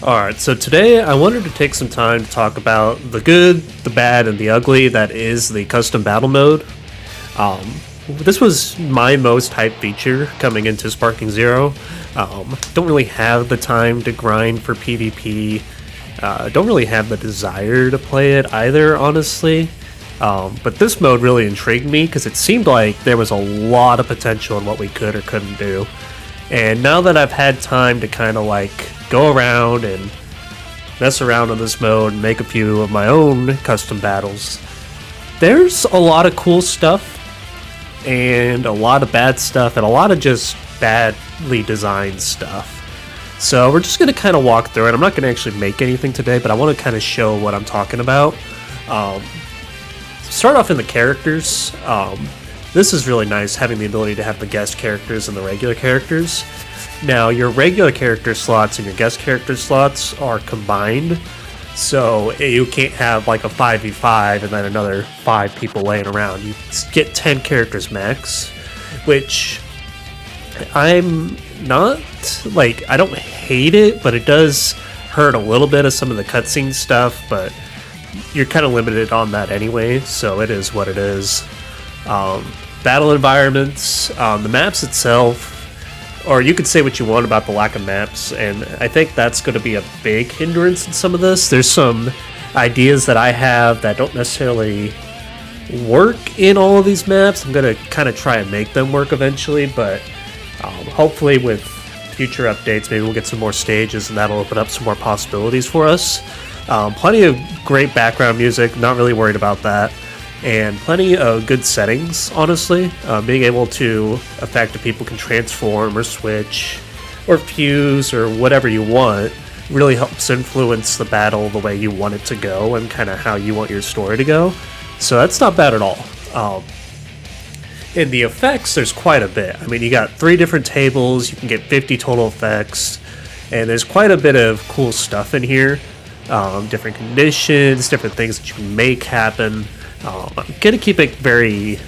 Alright, so today I wanted to take some time to talk about the good, the bad, and the ugly that is the custom battle mode. This was my most hyped feature coming into Sparking Zero. Don't really have the time to grind for PvP. Don't really have the desire to play it either, honestly. But this mode really intrigued me because it seemed like there was a lot of potential in what we could or couldn't do. And now that I've had time to kind of like go around and mess around in this mode and make a few of my own custom battles, there's a lot of cool stuff and a lot of bad stuff and a lot of just badly designed stuff. So we're just going to kind of walk through it. I'm not going to actually make anything today, but I want to kind of show what I'm talking about. Start off in the characters. This is really nice, having the ability to have the guest characters and the regular characters. Now, your regular character slots and your guest character slots are combined, so you can't have like a 5v5 and then another 5 people laying around. You get 10 characters max, which I'm not, like, I don't hate it, but it does hurt a little bit of some of the cutscene stuff, but you're kind of limited on that anyway, so it is what it is. Battle environments, the maps itself, or you could say what you want about the lack of maps, and I think that's going to be a big hindrance in some of this. There's some ideas that I have that don't necessarily work in all of these maps. I'm going to kind of try and make them work eventually, but hopefully with future updates, maybe we'll get some more stages and that'll open up some more possibilities for us. Plenty of great background music, not really worried about that. And plenty of good settings, honestly. Being able to affect if people can transform or switch or fuse or whatever you want really helps influence the battle the way you want it to go and kind of how you want your story to go. So that's not bad at all. In the effects, there's quite a bit. I mean, you got 3 different tables, you can get 50 total effects, and there's quite a bit of cool stuff in here. Different conditions, different things that you can make happen. I'm going to keep it very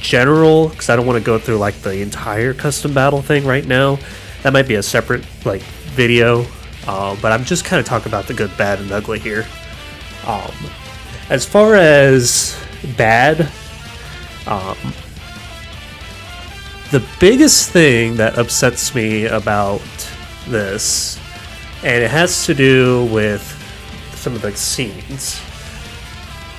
general because I don't want to go through like the entire custom battle thing right now. That might be a separate like video, but I'm just kind of talking about the good, bad, and ugly here. As far as bad, the biggest thing that upsets me about this, and it has to do with some of the scenes.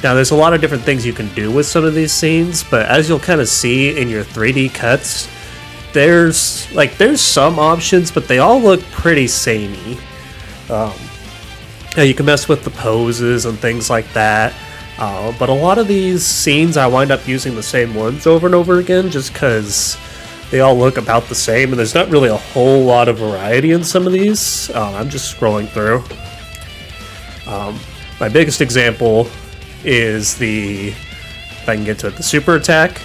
Now, there's a lot of different things you can do with some of these scenes, but as you'll kind of see in your 3D cuts, there's some options, but they all look pretty samey. Now you can mess with the poses and things like that, but a lot of these scenes I wind up using the same ones over and over again just because they all look about the same, and there's not really a whole lot of variety in some of these. I'm just scrolling through. My biggest example is if I can get to it, the super attack.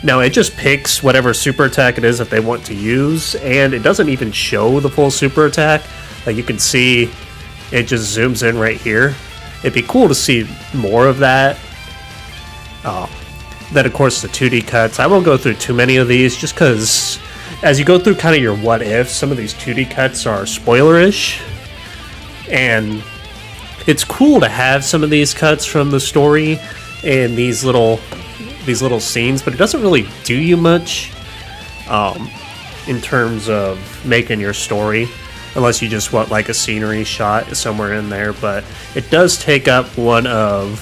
Now it just picks whatever super attack it is that they want to use, and it doesn't even show the full super attack. Like you can see, it just zooms in right here. It'd be cool to see more of that. Then of course the 2D cuts. I won't go through too many of these just because as you go through kind of your what if, some of these 2D cuts are spoilerish, and it's cool to have some of these cuts from the story and these little scenes, but it doesn't really do you much in terms of making your story, unless you just want like a scenery shot somewhere in there. But it does take up one of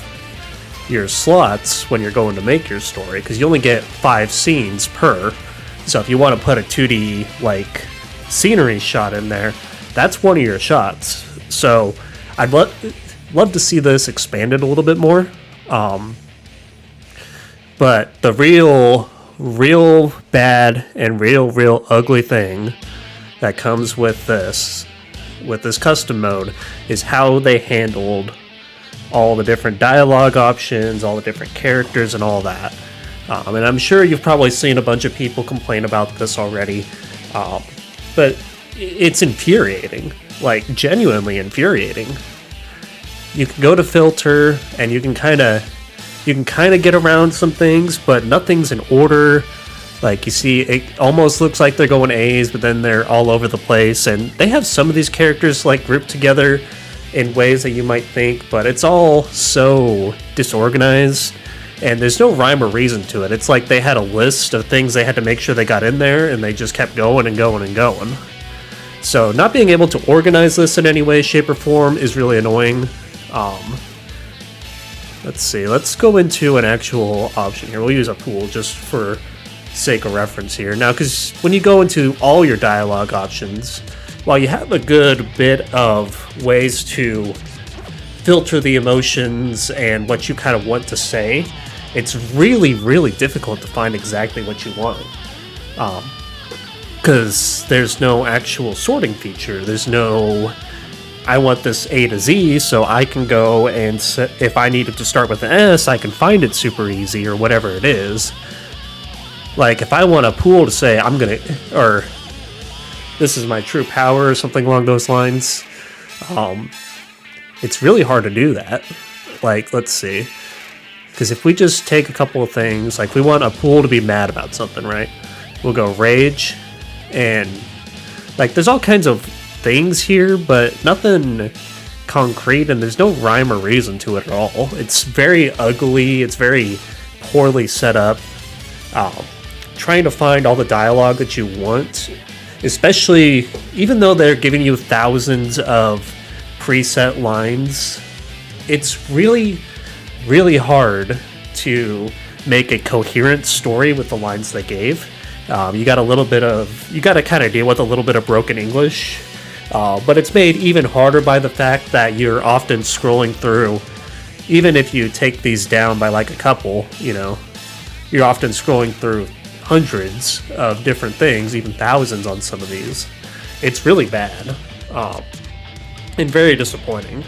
your slots when you're going to make your story, because you only get 5 scenes per. So if you want to put a 2D like scenery shot in there, that's one of your shots. So I'd love to see this expanded a little bit more. But the real bad and real ugly thing that comes with this custom mode is how they handled all the different dialogue options, all the different characters, and all that. And I'm sure you've probably seen a bunch of people complain about this already, but it's infuriating, like genuinely infuriating. You can go to filter and you can kind of get around some things, but nothing's in order. Like, you see, it almost looks like they're going A's, but then they're all over the place. And they have some of these characters, like, grouped together in ways that you might think, but it's all so disorganized. And there's no rhyme or reason to it. It's like they had a list of things they had to make sure they got in there, and they just kept going and going and going. So not being able to organize this in any way, shape, or form is really annoying. Let's see. Let's go into an actual option here. We'll use a pool just for sake of reference here. Now, because when you go into all your dialogue options, while you have a good bit of ways to filter the emotions and what you kind of want to say, it's really, really difficult to find exactly what you want. Because there's no actual sorting feature. There's no, I want this A to Z, so I can go and if I needed to start with an S, I can find it super easy or whatever it is. Like, if I want a pool to say, I'm gonna, or this is my true power or something along those lines, it's really hard to do that. Like, let's see. Because if we just take a couple of things, like we want a pool to be mad about something, right? We'll go rage, and like there's all kinds of things here, but nothing concrete, and there's no rhyme or reason to it at all. It's very ugly, it's very poorly set up. Trying to find all the dialogue that you want, especially even though they're giving you thousands of preset lines, it's really, really hard to make a coherent story with the lines they gave. You got to kind of deal with a little bit of broken English, but it's made even harder by the fact that you're often scrolling through. Even if you take these down by like a couple, you're often scrolling through hundreds of different things, even thousands on some of these. It's really bad, and very disappointing.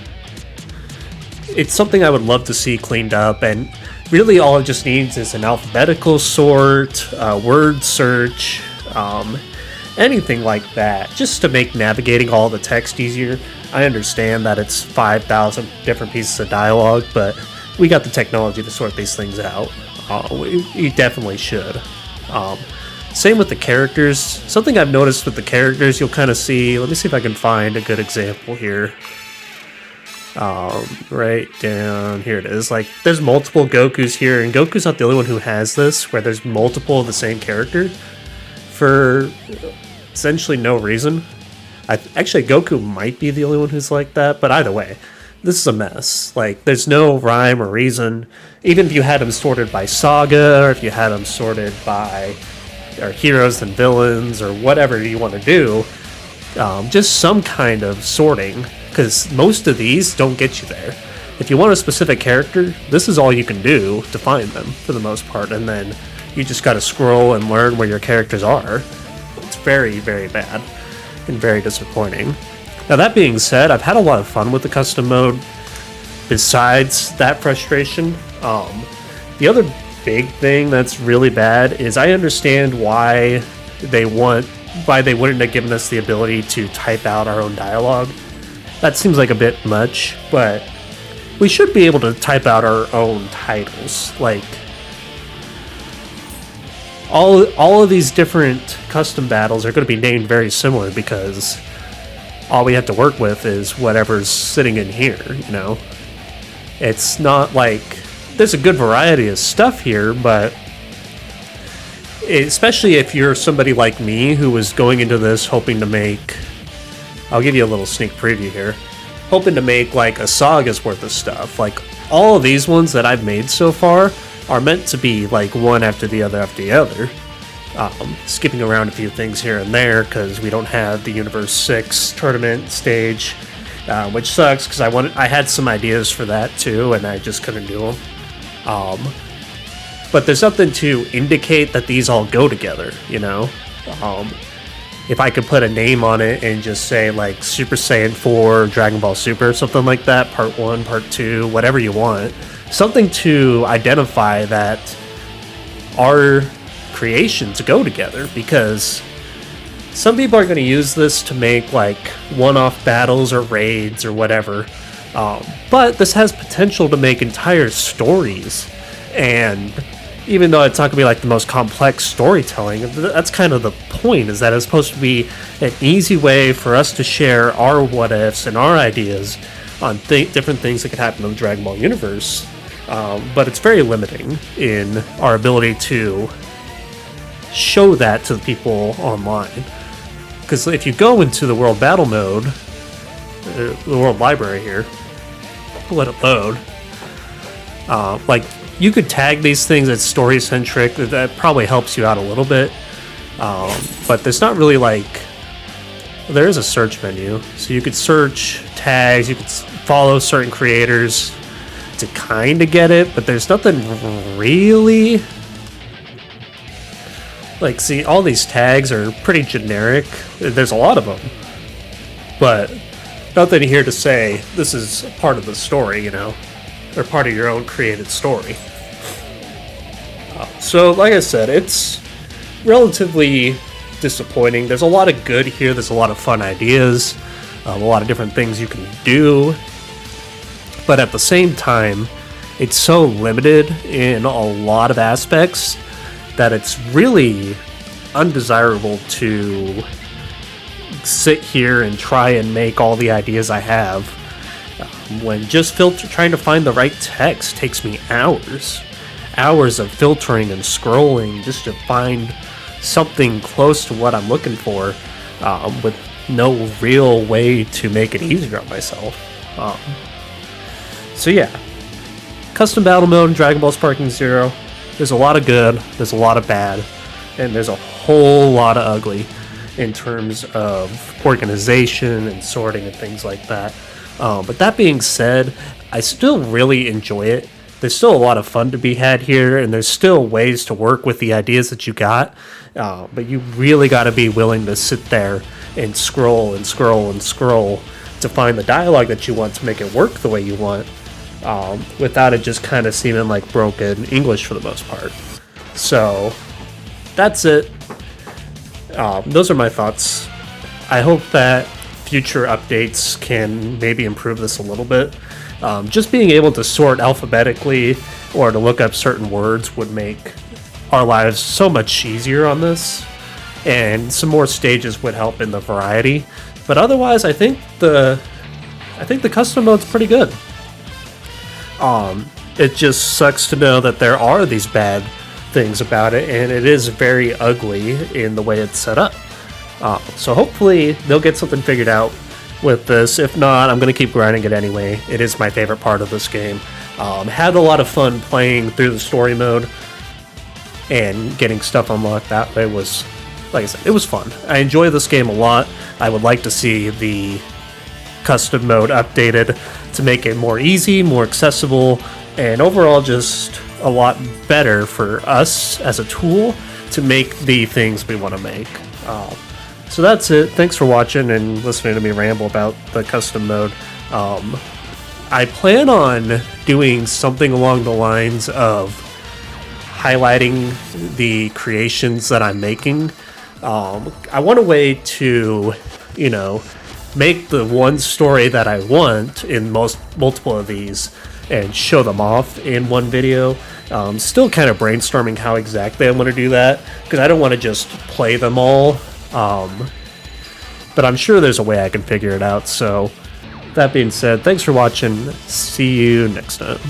It's something I would love to see cleaned up, and really all it just needs is an alphabetical sort, word search, anything like that, just to make navigating all the text easier. I understand that it's 5,000 different pieces of dialogue, but we got the technology to sort these things out. We definitely should. Same with the characters. Something I've noticed with the characters, you'll kind of see, let me see if I can find a good example here. Right down here it is. Like, there's multiple Gokus here, and Goku's not the only one who has this, where there's multiple of the same character for essentially no reason. Actually, Goku might be the only one who's like that, but either way, this is a mess. Like, there's no rhyme or reason. Even if you had them sorted by saga, or if you had them sorted by heroes and villains, or whatever you want to do, just some kind of sorting, because most of these don't get you there. If you want a specific character, this is all you can do to find them, for the most part, and then you just gotta scroll and learn where your characters are. It's very, very bad, and very disappointing. Now, that being said, I've had a lot of fun with the custom mode. Besides that frustration, the other big thing that's really bad is I understand why they wouldn't have given us the ability to type out our own dialogue. That seems like a bit much, but we should be able to type out our own titles. Like, all of these different custom battles are going to be named very similar, because all we have to work with is whatever's sitting in here, It's not like there's a good variety of stuff here, but especially if you're somebody like me who was going into this hoping to make, I'll give you a little sneak preview here, hoping to make like a saga's worth of stuff. Like, all of these ones that I've made so far are meant to be like one after the other after the other. Skipping around a few things here and there because we don't have the Universe 6 tournament stage, which sucks because I had some ideas for that too, and I just couldn't do them. But there's something to indicate that these all go together, If I could put a name on it and just say like Super Saiyan 4, Dragon Ball Super, something like that, Part 1, Part 2, whatever you want, something to identify that our creations go together, because some people are going to use this to make like one-off battles or raids or whatever, but this has potential to make entire stories and even though it's not going to be like the most complex storytelling, that's kind of the point, is that it's supposed to be an easy way for us to share our what ifs and our ideas on different things that could happen in the Dragon Ball universe. But it's very limiting in our ability to show that to the people online. Because if you go into the world battle mode, the world library here, let it load, like, you could tag these things as story centric. That probably helps you out a little bit, but there's not really like, there is a search menu, so you could search tags, you could follow certain creators to kind of get it, but there's nothing really like, see, all these tags are pretty generic. There's a lot of them, but nothing here to say this is part of the story, or part of your own created story. So, like I said, it's relatively disappointing. There's a lot of good here. There's a lot of fun ideas, a lot of different things you can do. But at the same time, it's so limited in a lot of aspects that it's really undesirable to sit here and try and make all the ideas I have, when just trying to find the right text takes me hours of filtering and scrolling just to find something close to what I'm looking for, with no real way to make it easier on myself. So yeah, custom battle mode in Dragon Ball Sparking Zero, there's a lot of good, there's a lot of bad, and there's a whole lot of ugly in terms of organization and sorting and things like that. But that being said, I still really enjoy it. There's still a lot of fun to be had here, and there's still ways to work with the ideas that you got. But you really got to be willing to sit there and scroll and scroll and scroll to find the dialogue that you want to make it work the way you want, without it just kind of seeming like broken English for the most part. So that's it. Those are my thoughts. I hope that future updates can maybe improve this a little bit. Just being able to sort alphabetically or to look up certain words would make our lives so much easier on this, and some more stages would help in the variety. But otherwise, I think the custom mode's pretty good. It just sucks to know that there are these bad things about it, and it is very ugly in the way it's set up. So hopefully they'll get something figured out with this. If not, I'm going to keep grinding it anyway. It is my favorite part of this game. Had a lot of fun playing through the story mode and getting stuff unlocked that way. Was, like I said, it was fun. I enjoy this game a lot. I would like to see the custom mode updated to make it more easy, more accessible, and overall just a lot better for us as a tool to make the things we want to make. So that's it. Thanks for watching and listening to me ramble about the custom mode. I plan on doing something along the lines of highlighting the creations that I'm making. I want a way to, make the one story that I want in multiple of these and show them off in one video. Still kind of brainstorming how exactly I want to do that, because I don't want to just play them all. But I'm sure there's a way I can figure it out. So that being said, thanks for watching. See you next time.